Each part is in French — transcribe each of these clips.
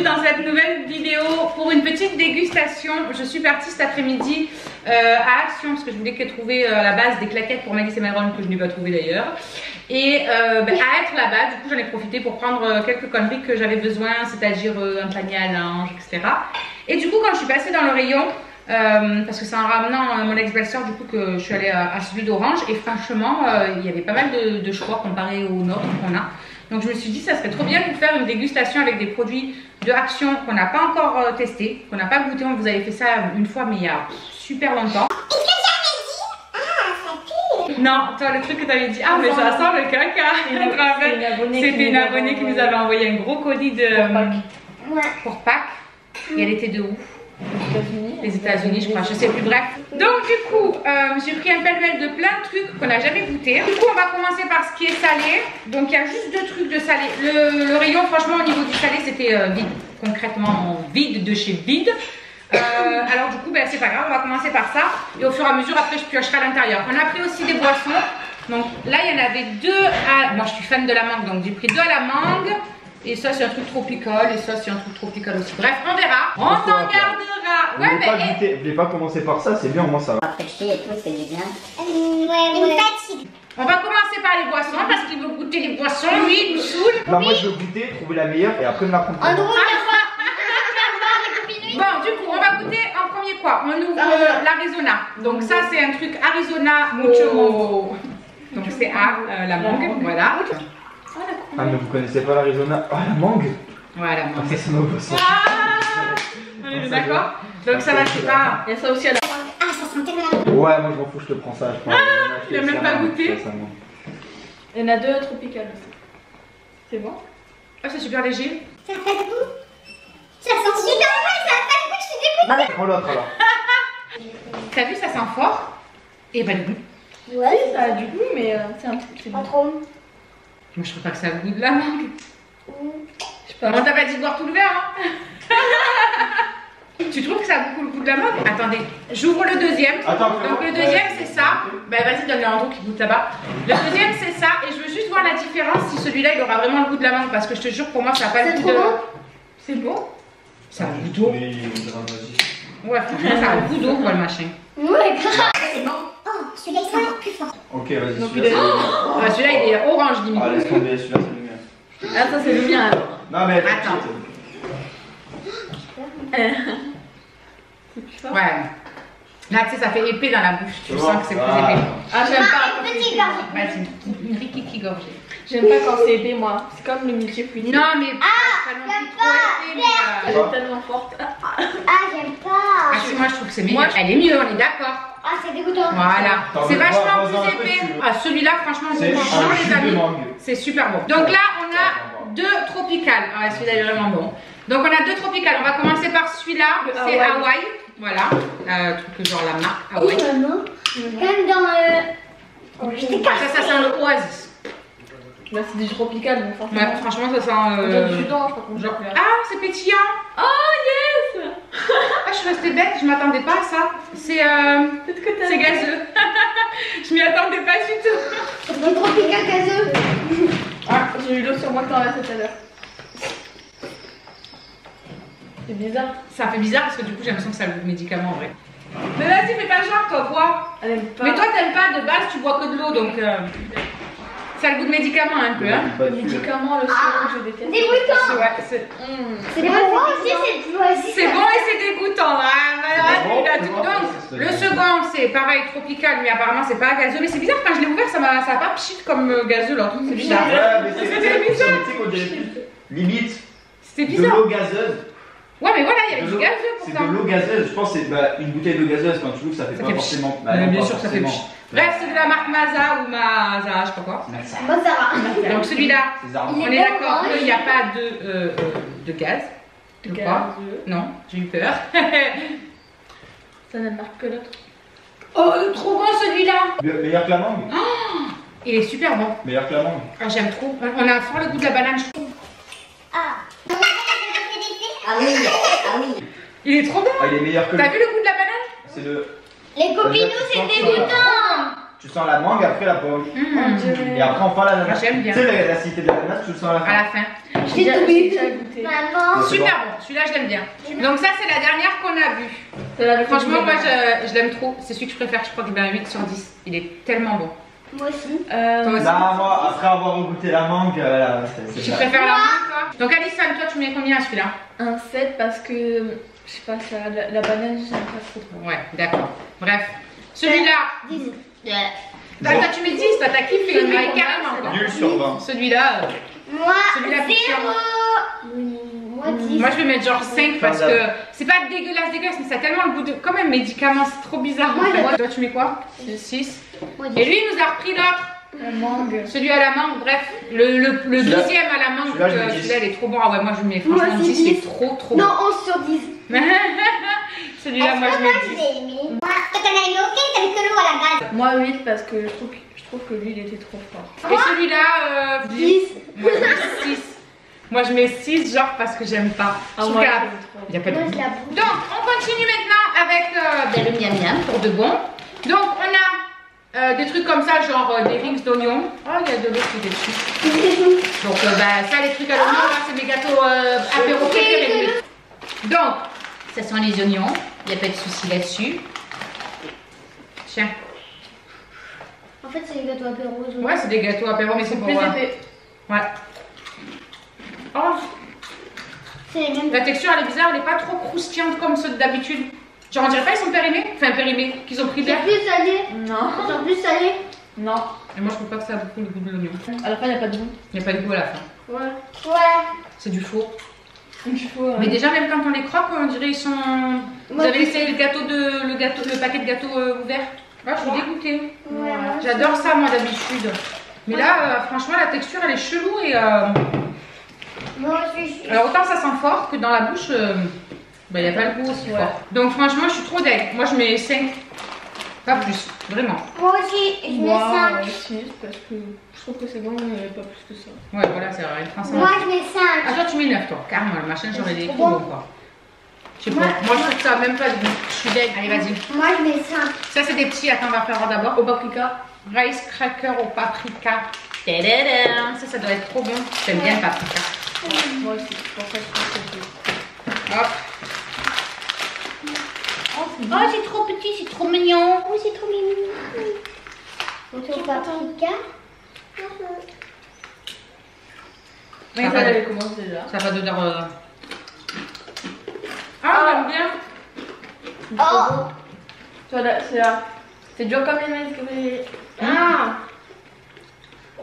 dans cette nouvelle vidéo pour une petite dégustation. Je suis partie cet après-midi à Action parce que je voulais trouver à la base des claquettes pour Malice et Myron que je n'ai pas trouvé d'ailleurs. Et à être là-bas, du coup j'en ai profité pour prendre quelques conneries que j'avais besoin, c'est-à-dire un panier à linge, etc. Et du coup quand je suis passée dans le rayon, parce que c'est en ramenant mon ex-belle-sœur du coup que je suis allée à celui d'Orange et franchement il y avait pas mal de choix comparé aux nôtres qu'on a. Donc je me suis dit ça serait trop bien pour faire une dégustation avec des produits de Action qu'on n'a pas encore testé, qu'on n'a pas goûté. On vous avait fait ça une fois mais il y a super longtemps. Non, toi le truc que tu avais dit, ah mais ça sent le caca. C'était une abonnée qui nous avait envoyé un gros colis de pour Pâques. Et elle était de où? Les États-Unis, je crois, je sais plus, bref. Donc du coup, j'ai pris un pêle-mêle de plein de trucs qu'on n'a jamais goûté. Du coup, on va commencer par ce qui est salé. Donc il y a juste deux trucs de salé. Le rayon, franchement, au niveau du salé, c'était vide. Concrètement, vide de chez vide. Alors du coup, ben, c'est pas grave, on va commencer par ça. Et au fur et à mesure, après, je piocherai à l'intérieur. On a pris aussi des boissons. Donc là, il y en avait deux à... Moi, je suis fan de la mangue, donc j'ai pris deux à la mangue. Et ça c'est un truc tropical et ça c'est un truc tropical aussi. Bref, on verra. On s'en gardera. Ouais, mais... Vous voulez pas commencer par ça, c'est bien, au moins ça va. Après chier et tout, c'est du bien. On va commencer par les boissons parce qu'il veut goûter les boissons. Lui, il nous saoule. Bah, moi je veux goûter, trouver la meilleure et après me la prendre. Bon, du coup, on va goûter en premier quoi? On ouvre l'Arizona. Donc ça c'est un truc Arizona Mucho Mango. Donc c'est la mangue, voilà. Ah mais vous connaissez pas l'Arizona? Ah la mangue. Voilà, mangue. Ah, ça c'est nos boissons. On est d'accord? Donc ça va, c'est pas... Il y a ça aussi à la... Ah, ça sent tellement... Ouais, moi je m'en fous, je te prends ça. Il a même pas goûté. Il y en a deux tropicales aussi. C'est bon? Ah, c'est super léger. Ça a pas de goût. Ça sent super bon, ça a pas de goût, je suis dégoûtée. Prends l'autre alors. T'as vu, ça sent fort et pas de goût. Ouais, ça a du goût, mais c'est un petit peu pas trop. Moi je trouve pas que ça a le goût de la mangue. Je sais pas. On t'a pas dit de boire tout le verre, hein. Tu trouves que ça a beaucoup le goût de la mangue? Attendez, j'ouvre le deuxième. Attends, donc le deuxième c'est ça. Bah vas-y, donne-le à Andrew qui goûte là-bas. Le deuxième c'est ça et je veux juste voir la différence si celui-là il aura vraiment le goût de la mangue parce que je te jure pour moi ça a pas le goût de... C'est bon? Ça a le goût d'eau. Ouais, franchement ça a le goût d'eau quoi le machin. Ouais, grave. C'est bon. Oh, celui-là il sent encore plus fort. Ok, vas-y, celui-là Celui-là il est orange limite. Ah, laisse tomber, celui-là c'est le mien. Ah, ça c'est le mien alors. Non mais attends. C'est plus fort. Ouais. Là tu sais ça fait épais dans la bouche. Tu sens que c'est plus épais. Ah, j'aime Ah, pas. une petite gorgée. Vas-y, une rikiki gorgée. J'aime pas quand c'est épais, moi. C'est comme le milkshake fruité. Non mais pas non plus trop épais mais... Elle est tellement forte. Ah, j'aime pas. Ah si, moi je trouve que c'est meilleur. Elle est mieux, on est d'accord. Ah, c'est dégoûtant. Voilà. C'est vachement plus épais. Ah celui-là franchement c'est vous un les jus de amis. mangue. C'est super bon. Donc là on a deux tropicales. Ah celui-là est vraiment bon. Donc on a deux tropicales. On va commencer par celui-là. C'est Hawaï. Voilà. Truc genre la marque Hawaï. Maman, comme dans Ça sent le oasis. Là, c'est du tropical, donc forcément. Ouais, franchement ça sent... Du jus d'orange, par contre. genre... Ah c'est pétillant. Oh yes. Ah je suis restée bête, je m'attendais pas à ça. C'est gazeux. Je m'y attendais pas du tout. le tropical gazeux. Ah, j'ai eu l'eau sur moi que t'en restais tout à l'heure. C'est bizarre. Ça fait bizarre parce que du coup j'ai l'impression que ça a le goût de médicament en vrai. Mais vas-y fais pas genre toi, bois. Elle aime pas. Mais toi t'aimes pas de base, tu bois que de l'eau donc ça a le goût de médicament un peu hein. Le médicament, le sirop, je déteste. Dégoûtant. Ouais, c'est C'est bon aussi, c'est voici. bon et c'est dégoûtant. Donc le second c'est pareil tropical mais apparemment c'est pas gazeux. Mais c'est bizarre quand je l'ai ouvert ça a pas pchit comme gazeux là. C'est bizarre. Ouais, mais C'était bizarre. Limite C'était de bizarre. l'eau gazeuse. Ouais mais voilà il y avait du gazeux C'est pourtant. de l'eau gazeuse, je pense que c'est une bouteille d'eau gazeuse quand tu l'ouvres ça fait pas forcément. Bien sûr ça fait pchit. Bref c'est de la marque Maza ou Maza je sais pas quoi. Mozart. Donc celui-là, Il on est est bon, d'accord hein. qu'il n'y a pas de gaz. Je crois. Non, j'ai eu peur. Ça ne marque que l'autre. Oh, trop bon celui-là. Meilleur que la mangue. Il est super bon. Meilleur que la mangue. Ah, j'aime trop. On a fort le goût de la banane, je trouve. Ah. Ah oui, ah oui. Il est trop bon. Ah, il est meilleur que T'as vu le goût de la banane? C'est le. Les copinous, c'est dégoûtant. Tu sens la mangue après la pomme. Mmh. Et après enfin l'ananas. J'aime bien. Tu sais l'acidité de l'ananas, tu le sens à la fin. À la fin. J'ai tout J'ai bu. déjà goûté. Maman. Super bon, celui-là je l'aime bien. Donc ça c'est la dernière qu'on a vue. Franchement moi je l'aime trop, c'est celui que je préfère, je crois qu'il a un 8 sur 10. Il est tellement bon. Moi aussi. Toi aussi. Là, moi, après avoir goûté la mangue, là, c'est Tu ça. préfères la mangue toi? Donc Alison, toi tu mets combien à celui-là? Un 7 parce que, je sais pas, ça, la banane, j'aime pas trop. Ouais, d'accord. Bref, celui-là. 10. Toi tu mets 10, toi t'as kiffé, il m'a carrément quoi. Nul sur 20. Celui-là, Moi, Celui-là, 0. Moi, 10. moi je vais mettre genre 5 parce que c'est pas dégueulasse, mais ça a tellement le goût de. Comme un médicament, c'est trop bizarre. Moi, en fait. Toi tu mets quoi? 6. Moi, 10. Et lui il nous a repris l'autre. La mangue. Celui à la mangue, bref, le Celui-là- deuxième à la mangue, celui-là, je mets 10. celui-là il est trop bon. Ah ouais, moi je mets Moi franchement aussi 10, c'est 10. trop Non, bon. 11 sur 10. Celui-là, moi je mets 10. j'ai aimé. Moi, toi, t'en as aimé aucun, t'as mis que l'eau à la base. Moi 8 parce que je trouve que lui il était trop fort. Et celui-là, 10. moi je mets 6. Moi je mets 6 genre parce que j'aime pas. Ah, Je trouve moi, qu'à- j'aime trop. il y a pas de Moi, goût. je la bouffe. Donc, on continue maintenant avec le miam miam pour de bon. Donc, on a des trucs comme ça, genre des rings d'oignons. Oh, il y a de l'eau qui est dessus. Donc, bah, ça, les trucs à l'oignon, là, c'est mes gâteaux apéro préférés. Donc, ça sont les oignons. Il n'y a pas de souci là-dessus. Tiens. En fait, c'est les gâteaux apéro. Ouais, c'est des gâteaux apéro, mais c'est pour. Plus épais. Ouais. Oh, C'est les mêmes. la texture, elle est bizarre, elle n'est pas trop croustillante comme ceux d'habitude. Genre, on dirait pas qu'ils sont périmés. Enfin, périmés, qu'ils ont pris C'est d'air. plus salé. Non. Ils sont plus salés. Non. Et moi, je trouve pas que ça a beaucoup le goût de l'oignon. À la fin, il n'y a pas de goût. Il n'y a pas de goût à la fin. Ouais. Ouais. C'est du four. Il faut. Mais déjà, même quand on les croque, on dirait ils sont. Vous Moi, avez je- essayé le paquet de gâteaux ouvert? Ouais, je suis dégoûtée. Ouais. J'adore ça, moi, d'habitude. Mais là, franchement, la texture, elle est chelou et. Moi aussi, je Alors, autant ça sent fort que dans la bouche, bah, il n'y a pas le goût aussi Ouais. fort. Donc, franchement, je suis trop deg. Moi, je mets 5. Pas plus, vraiment. Moi aussi, je mets Moi 5. 6 parce que je trouve que c'est bon, mais pas plus que ça. Ouais, voilà, c'est vrai. Moi, je mets 5. Ah, toi, tu mets 9, toi. Carrément, le machin, j'aurais des trop trop bon. bon, quoi. Je sais pas. Moi, je trouve que ça a même pas de goût. Je suis deg. Allez, vas-y. Moi, je mets 5. Ça, c'est des petits. Attends, on va faire d'abord. Au paprika. Rice cracker au paprika. Tadadam. Ça doit être trop bon. J'aime bien le paprika. Moi aussi. Pour ça, je trouve que c'est. Hop. Oh, c'est trop petit, c'est trop mignon. Oh, c'est trop mignon. Donc, au paprika. Mais Ça ça, va. elle commence déjà. Ça va d'odeur. Ah, j'aime bien. Oh. Tu vois, là, c'est là. C'est dur comme les maïs que les. Ah.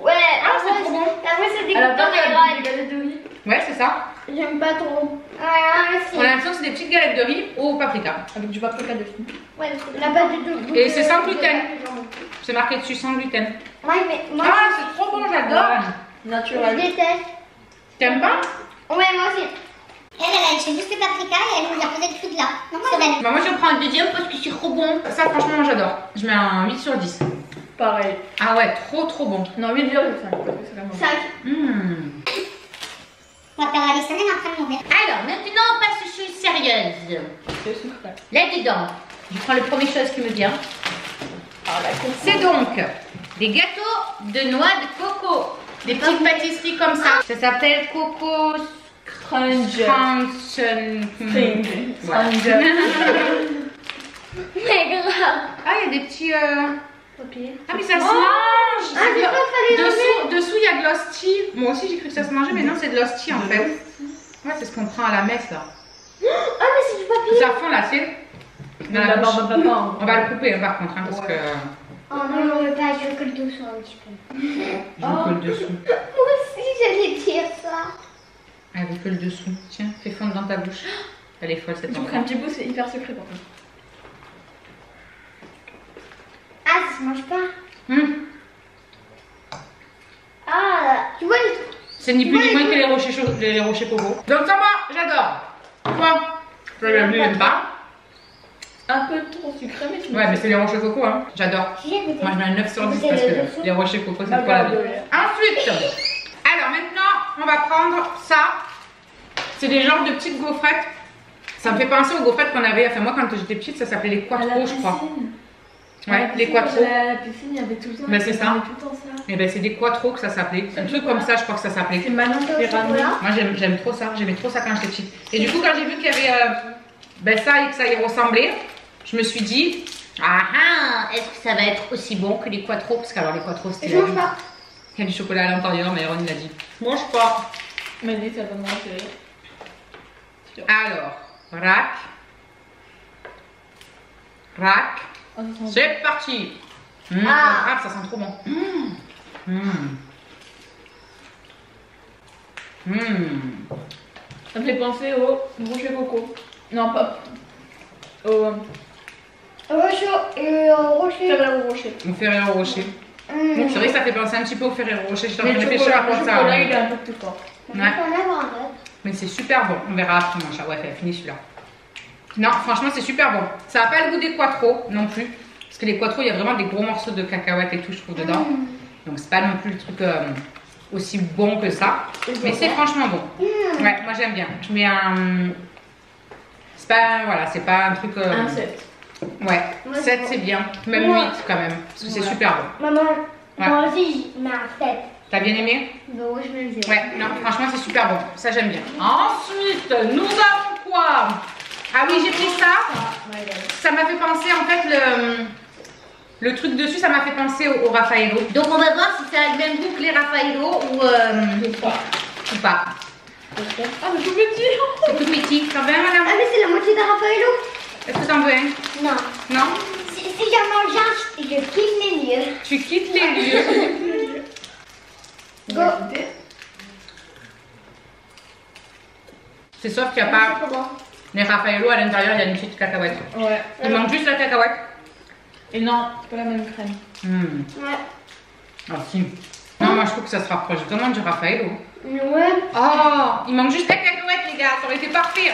Ouais. Ah, c'est trop bon. Après, c'est des À la fin, il y a gâteaux des galettes de riz. Ouais, c'est ça. J'aime pas trop. Ah, On a l'impression que c'est des petites galettes de riz au paprika. Avec du paprika dessus. Ouais, la pâte de Et c'est sans gluten. C'est marqué dessus sans gluten. Ouais, mais moi, Ah, c'est trop bon, j'adore. je Naturel. déteste. T'aimes pas? Ouais, moi aussi. Elle a fait juste le paprika et elle nous a posé le truc là. Non, c'est vrai. Bah, moi, je prends un deuxième parce que c'est trop bon. Ça, franchement, moi, j'adore. Je mets un 8 sur 10. Pareil. Ah ouais, trop bon. Non, 8,5 parce que c'est vraiment bon. 5. Ma père Alison est en train de mourir. Alors, maintenant, on passe aux choses sérieuses. C'est sucré. Là-dedans, je prends la première chose qui me vient. Ah, la coco. C'est donc des gâteaux de noix de coco. Des petites pâtisseries comme ça. Ça s'appelle Coco Crunch. Crunch. Spring. Ouais. Mais grave. Ah, il y a des petits. Papier. Ah, mais ça se mange. Ah, j'ai cru qu'il fallait Dessous, il y a de l'hostie. Moi aussi, j'ai cru que ça se mangeait, mais non, c'est de l'hostie en fait. Ouais, c'est ce qu'on prend à la messe là. Ah, mais c'est du papier. Ça fond là, c'est. Dans la bouche. On va le couper hein, par contre, hein, parce que. Oh non, non, mais pas, je veux que le dessous un petit peu. Je veux que le dessous. Moi aussi, j'allais dire ça. Ah, elle veut que le dessous. Tiens, fais fondre dans ta bouche. Elle est folle cette Du coup, enfant. un petit bout, c'est hyper secret par contre. Ah, ça se mange pas. Ah, là. Tu vois, C'est ni plus ni moins que les rochers coco. Donc ça va, j'adore. Toi, je l'aime pas. Un peu trop sucré, mais c'est Ouais, mais c'est les rochers coco, hein. J'adore. j'ai goûté. Moi, je mets un 9 sur 10 Goûtez parce le que dessous. les rochers coco, c'est Ah, pas la vie. ouais. Ensuite, alors maintenant, on va prendre ça. C'est des genres de petites gaufrettes. Ça me fait penser aux gaufrettes qu'on avait. Enfin, moi, quand j'étais petite, ça s'appelait les quattro, je crois. Ouais, les quattro. La piscine, il y avait tout le temps. Ben, c'est ça. Tout le temps ça. Et ben c'est des quattro que ça s'appelait. Un truc comme ça, je crois que ça s'appelait. C'est Manon qui ramené. Moi j'aime trop ça, j'aimais trop ça quand j'étais petite. Et du coup quand j'ai vu qu'il y avait ben ça et que ça y ressemblait, je me suis dit, est-ce que ça va être aussi bon que les quattro? Parce qu'alors les quattro c'était... Je mange pas. Il y a du chocolat à l'intérieur, mais Aaron il a dit, je mange pas. Il m'a dit ça va manger. Alors, rack. Oh, C'est parti. Ah. Ça sent trop bon. Ça me fait penser au rocher coco. Non, pas. Au. Rocher. Ferrero Rocher. Au Ferrero Rocher. C'est vrai que ça fait penser un petit peu au Ferrero Rocher. Je suis en train de Mais le réfléchir à quoi ça. chocolat, il est un peu plus fort. Ouais. Mais c'est super bon. On verra après mon chat. Ouais, elle finit celui-là. Non, franchement, c'est super bon. Ça n'a pas le goût des quattro non plus. Parce que les quattro, il y a vraiment des gros morceaux de cacahuètes et tout, je trouve, dedans. Donc, c'est pas non plus le truc aussi bon que ça. Mais c'est franchement bon. Ouais, moi j'aime bien. Je mets un. C'est pas. Voilà, c'est pas un truc. Un 7. Ouais, 7 c'est bien. Même 8 quand même. Parce que c'est super bon. Maman, Ouais. moi aussi, je mets un 7. T'as bien aimé? Bah ouais, je mets un 0. Ouais, non, franchement, c'est super bon. Ça, j'aime bien. Ensuite, nous avons quoi? Ah oui, j'ai pris ça. Ça m'a fait penser, en fait, le truc dessus, ça m'a fait penser au Raffaello. Donc, on va voir si ça a le même goût que les Raffaello ou pas. Ah, mais tout petit. C'est tout petit. T'en veux un, madame? Ah, mais c'est la moitié d'un Raffaello. Est-ce que t'en veux un? Non. Non? Si j'en mange un, je quitte les lieux. Tu quittes les lieux. Go. C'est sauf qu'il n'y a pas les Raffaello à l'intérieur, il y a une petite cacahuète. Ouais. Il manque juste la cacahuète. Et non, c'est pas la même crème. Ouais. Ah si. Non, moi je trouve que ça se rapproche vraiment du Raffaello. Ouais. Oh, il manque juste la cacahuète les gars, ça aurait été parfait.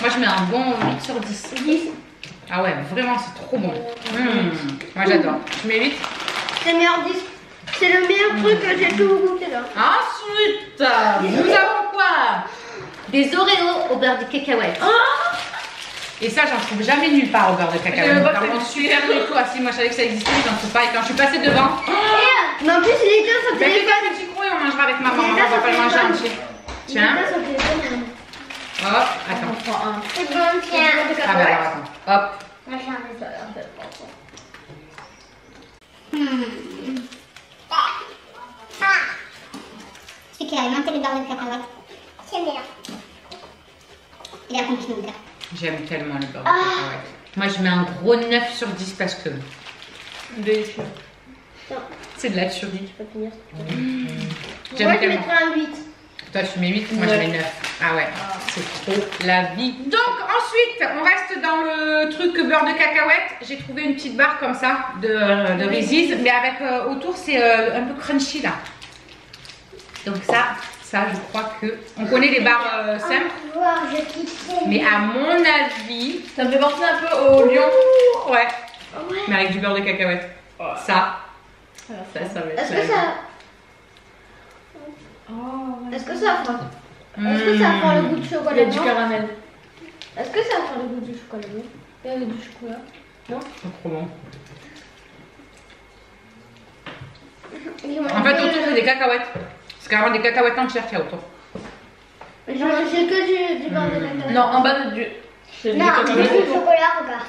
Moi je mets un bon 8 sur 10. 10. Ah ouais, vraiment c'est trop bon. Moi j'adore. Tu mets 8? C'est le meilleur 10. C'est le meilleur truc que j'ai toujours goûté là. Ensuite, nous avons quoi? Des Oreos au beurre de cacahuète. Et ça, j'en trouve jamais nulle part au beurre de cacahuète. Vraiment super du tout. Ah si, moi je savais que ça existait, mais j'en trouve pas. Et quand je suis passée devant. Mais en plus, il était sur Mais téléphone. fais-toi des petits crocs et on mangera avec maman. On va pas le manger entier. Tiens. Il était sur téléphone. Hop, attends. On prend un. C'est bon, tiens. Ah bah alors attends. Hop. Moi, j'ai un réseau. C'est carrément le beurre de cacahuète. C'est bien. Il a compris mon gars. J'aime tellement le beurre de cacahuète. Moi je mets un gros 9 sur 10 parce que Délicieux. c'est de la tuerie. Je peux finir. J'aime Moi, je tellement. mettrais un 8. Toi tu mets 8, moi je mets 9. Ah ouais, c'est trop la vie. Donc ensuite, on reste dans le truc beurre de cacahuète. J'ai trouvé une petite barre comme ça de Reese's, mais avec autour c'est un peu crunchy là. Donc ça je crois que... On connaît les barres simples, mais à mon avis... Ça me fait penser un peu au lion. Ouais, mais avec du beurre de cacahuète. Ça va être Est-ce la que vie. ça... Oh, Est-ce que ça va faire... Est-ce que ça va faire le goût de chocolat Il y a du blanc? caramel. Est-ce que ça va faire le goût du chocolat blanc? Il y a du chocolat. Non? C'est trop bon. J'ai En fait, autour c'est des cacahuètes. C'est carrément des cacahuètes entières qu'il y a autour. J'ai mangé que du beurre de cacahuète. Non, en bas du. C'est Non, du mais du chocolat, regarde.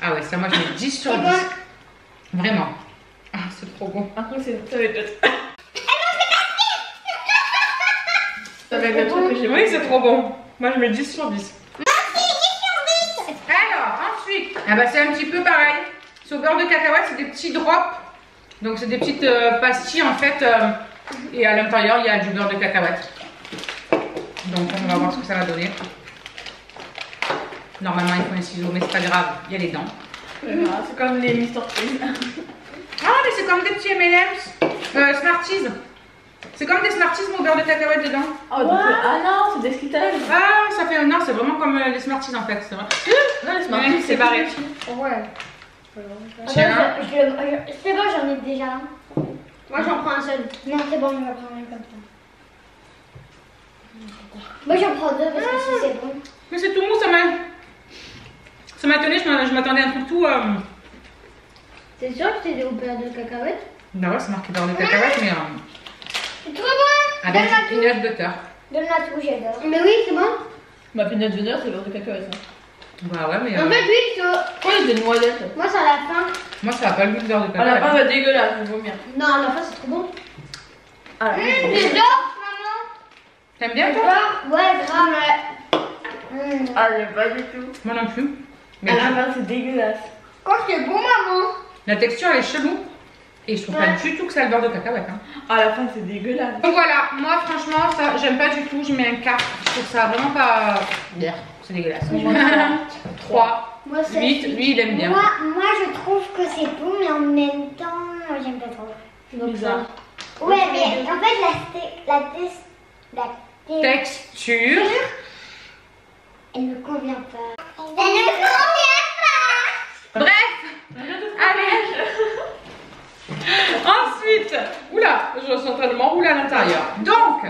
Ah ouais, ça moi je mets 10 sur 10. C'est bon. Vraiment. Ah, c'est trop bon. Après, ça va être. Ça va être le truc que j'ai. Oui, c'est trop bon. Moi je mets 10 sur 10. Alors, ensuite, ah bah, c'est un petit peu pareil. C'est au beurre de cacahuète, c'est des petits drops. Donc c'est des petites pastilles en fait. Et à l'intérieur, il y a du beurre de cacahuète. Donc on va voir ce que ça va donner. Normalement, il faut un ciseau, mais c'est pas grave, il y a les dents. C'est comme les Mr. Freeze. Ah, mais c'est comme des petits M&M's, Smarties. C'est comme des Smarties, mais au beurre de cacahuète dedans. Oh, donc, ah non, c'est des Skittles. Ah, ça fait. Non, c'est vraiment comme les Smarties en fait, c'est vrai. Non, les Ouais, Smarties, c'est barré. Ouais. Tiens. C'est bon, j'en ai déjà un. Moi, j'en prends un seul. Non, c'est bon, je vais prendre un comme ça. Moi, j'en prends deux parce que si c'est bon. Mais c'est tout mou, ça m'a étonné, je m'attendais à un truc tout C'est sûr que c'est au beurre de cacahuète? Bah ouais, c'est marqué beurre de cacahuète, mais C'est trop bon! avec du peanut butter. Donne-la tout, j'adore. Mais oui, c'est bon. Ma peanut butter, c'est beurre de cacahuète. Hein. Bah ouais, mais. En fait, oui, c'est. Oh, il y a des noisettes. Moi, c'est à la fin. Moi, ça a pas le goût de beurre de À la cacahuète. fin, va dégueulasse, je vais vomir. Non, à la fin, c'est trop bon. Ah, J'adore, maman. T'aimes bien toi? Ouais, grave. Ah, j'aime pas du tout. Moi non plus. Mais À la fin, c'est dégueulasse. Oh, c'est bon, maman. la texture elle est chelou. Et je trouve pas du tout que ça a le beurre de cacahuète. Hein. À la fin, c'est dégueulasse. Donc voilà, moi franchement, ça j'aime pas du tout. Je mets un 4. Je trouve ça vraiment pas. C'est dégueulasse. 3. Moi, 8. Lui il aime bien. Moi, je trouve que c'est bon, mais en même temps, j'aime pas trop. C'est bizarre. Ouais, mais en fait, la Texture. elle me convient pas. Elle ne convient pas. Bref. Allez. Ensuite, oula, je suis en train de m'enrouler à l'intérieur. Donc,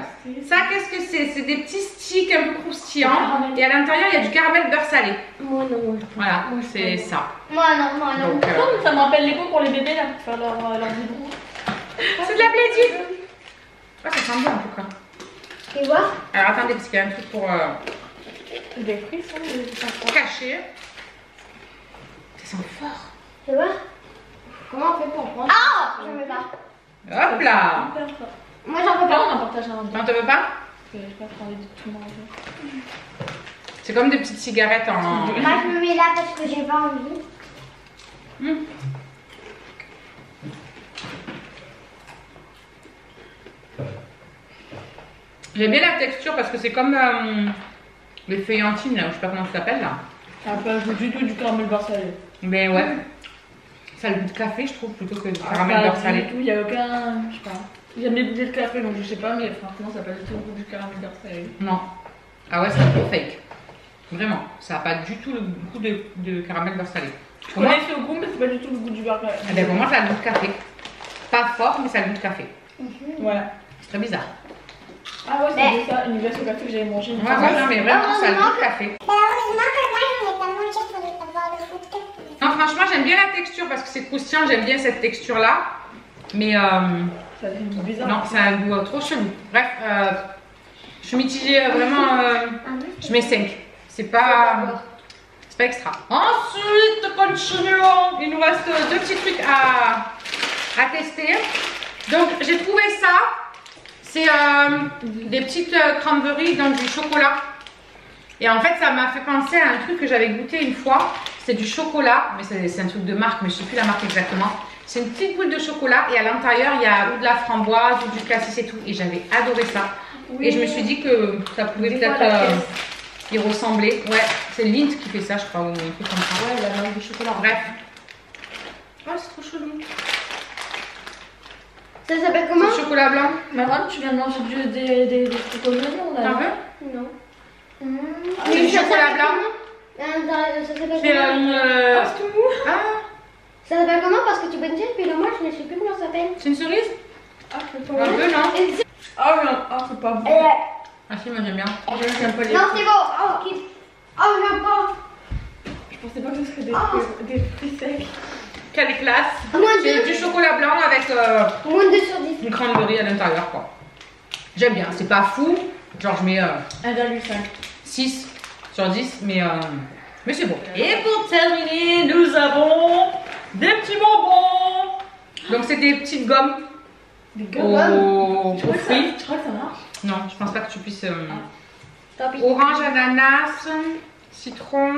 ça, qu'est-ce que c'est? C'est des petits sticks un peu croustillants. Et à l'intérieur, il y a du caramel beurre salé. Moi non. Voilà, c'est ça. Moi non. Donc, Ça me rappelle les cours pour les bébés là, pour faire leur biberon. c'est de la blédie. Ah, ça sent bon en tout cas. Tu vois? Alors, attendez, parce qu'il y a un truc pour Des frissons, cacher. Ça sent fort. Tu vois? Comment on fait pour prendre? Ah! Je veux pas. Hop là. Moi j'en veux Là, pas. on en partage un peu. Non, t'en veux pas? J'ai pas envie de tout manger. C'est comme des petites cigarettes en. Moi je me mets là parce que j'ai pas envie. J'aime bien la texture parce que c'est comme les feuillantines, là, je sais pas comment ça s'appelle là. Ça n'a pas du tout du caramel beurre salé. Mais ouais. Ça a le goût de café, je trouve, plutôt que du Ah, caramel beurre salé. Il n'y a aucun. Je sais pas. J'aime les goûter de café donc je sais pas, mais franchement, ça n'a pas du tout le goût du caramel beurre salé. Non. Ah ouais, c'est un peu fake. Vraiment. Ça n'a pas du tout le goût de caramel beurre salé. Je Pour moi, connais ce goût, mais c'est pas du tout le goût du beurre salé. eh ben, pour moi, ça a le goût de café. Pas fort, mais ça a le goût de café. Voilà. C'est très bizarre. Ah ouais, c'est ça, une glace au café que j'avais mangé. Ouais, non, mais vraiment, ça a le goût de café. Heureusement que moi j'en ai pas mangé pour avoir le goût de café. Non, franchement, j'aime bien la texture parce que c'est croustillant, j'aime bien cette texture-là. Mais Ça a un goût bizarre. non, ça a un goût trop chelou. Bref, je suis mitigée vraiment. Je mets 5. C'est pas extra. Ensuite, continuons. Il nous reste 2 petits trucs à tester. Donc, j'ai trouvé ça. C'est des petites cranberries dans du chocolat. Et en fait, ça m'a fait penser à un truc que j'avais goûté une fois. C'est du chocolat, mais c'est un truc de marque, mais je ne sais plus la marque exactement. C'est une petite boule de chocolat et à l'intérieur, il y a ou de la framboise ou du cassis et tout. Et j'avais adoré ça. Oui. Et je me suis dit que ça pouvait peut-être y ressembler. Ouais, c'est Lindt qui fait ça, je crois, ou un truc comme ça. Ouais, la marque du chocolat. Bref. Oh, c'est trop chelou. Ça s'appelle comment? C'est chocolat blanc. Madame, tu viens de manger des trucs au melon là? T'en veux? Non. C'est du chocolat blanc. Ça s'appelle C'est comment? Ah, Ça s'appelle comment? Parce que tu peux me dire, puis moi je ne sais plus comment ça s'appelle. c'est une cerise? Ah, c'est pas Un bon. peu, non? Ah, non, ah, c'est pas bon. Ah si, moi j'aime bien. J'aime pas les Non, c'est bon. Oh, ok. Oh, j'aime pas. Je pensais pas que ce serait des fruits secs. Quelle classe! Moins C'est 2. du chocolat blanc avec Moins 2 sur 10. une cranberry à l'intérieur, quoi. J'aime bien, c'est pas fou. Genre, je mets 1,5. 6 sur 10, mais c'est bon. Et pour terminer, nous avons des petits bonbons. Donc, c'est des petites gommes Des aux fruits. Tu crois que ça marche? Non, je pense pas que tu puisses. Tant pis. Orange, ananas, citron,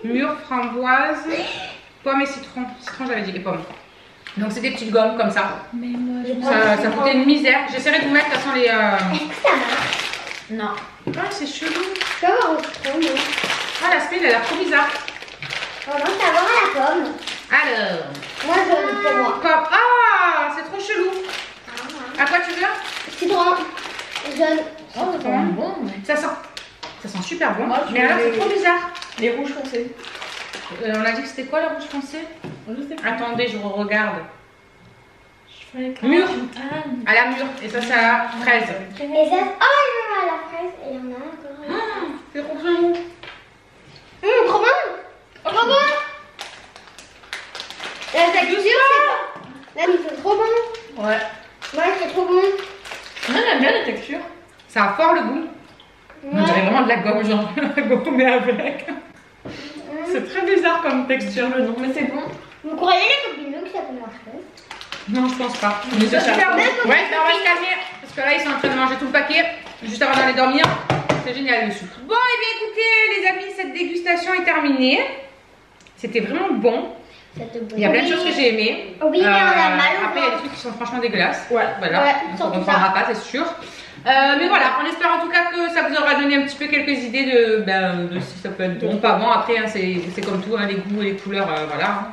mûre, framboise, pomme et citron. Citron, j'avais dit les pommes. Donc, c'est des petites gommes comme ça. Mais moi, Ça coûtait une misère. J'essaierai de vous mettre de toute façon les. Est-ce que ça marche? Non. Ah, c'est chelou. Je peux avoir au citron, non? Ah, l'aspect, il a l'air trop bizarre. Oh non, c'est avoir à la pomme. Alors, Moi, je pour moi. pomme. Ah, c'est trop chelou. À quoi tu veux? Citron. Jaune. Oh, c'est quand même bon. Ça sent super bon. Moi, je Mais alors, veux c'est trop bizarre. Les rouges foncés. On a dit que c'était quoi le rouge foncé? Je sais pas. Attendez, je regarde. Je fais Mûre. Ah, À la mûre. Et ça, c'est à la fraise. Et ça. Oh, il y en a à la fraise. Et il y en a encore. C'est trop chelou. Trop bon. Trop bon. La texture, c'est pas... Là, c'est trop bon. Ouais. Ouais, c'est trop bon. Moi, j'aime bien la texture. Ça a fort le goût. On dirait vraiment de la gomme, genre gomme mais avec. C'est très bizarre comme texture le nom, mais c'est bon. Vous croyez les copines que ça peut marcher? Non, je pense pas. Mais c'est super bon. Ouais, ça on va se calmer. Parce que là, ils sont en train de manger tout le paquet. Juste avant d'aller dormir. C'est génial le soupe. Bon, et bien écoutez, les amis, cette dégustation est terminée. C'était vraiment bon. Il y a plein de choses que j'ai aimées. Oui, mais on a mal. Après, il y a des trucs qui sont franchement dégueulasses. Ouais, voilà. Ouais, On ne reprendra pas, c'est sûr. Mais voilà, on espère en tout cas que ça vous aura donné un petit peu quelques idées de si ça peut être bon, pas bon. Après, hein, c'est comme tout, hein, les goûts et les couleurs, voilà.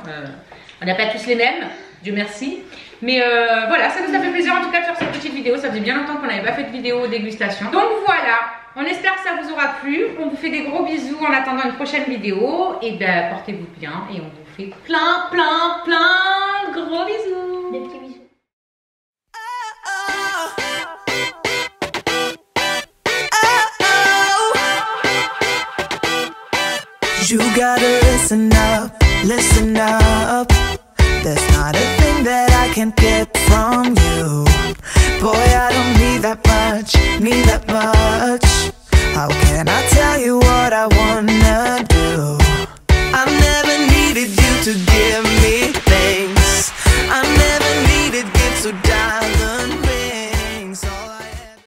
On n'a pas tous les mêmes, Dieu merci. Mais voilà, ça nous a fait plaisir en tout cas de faire cette petite vidéo. Ça faisait bien longtemps qu'on n'avait pas fait de vidéo dégustation. Donc voilà, on espère que ça vous aura plu. On vous fait des gros bisous en attendant une prochaine vidéo. Et ben portez-vous bien et on vous fait plein de gros bisous. Des petits bisous. You gotta listen up. There's not a thing that I can't get from you. Boy, I don't need that much. How can I tell you what I wanna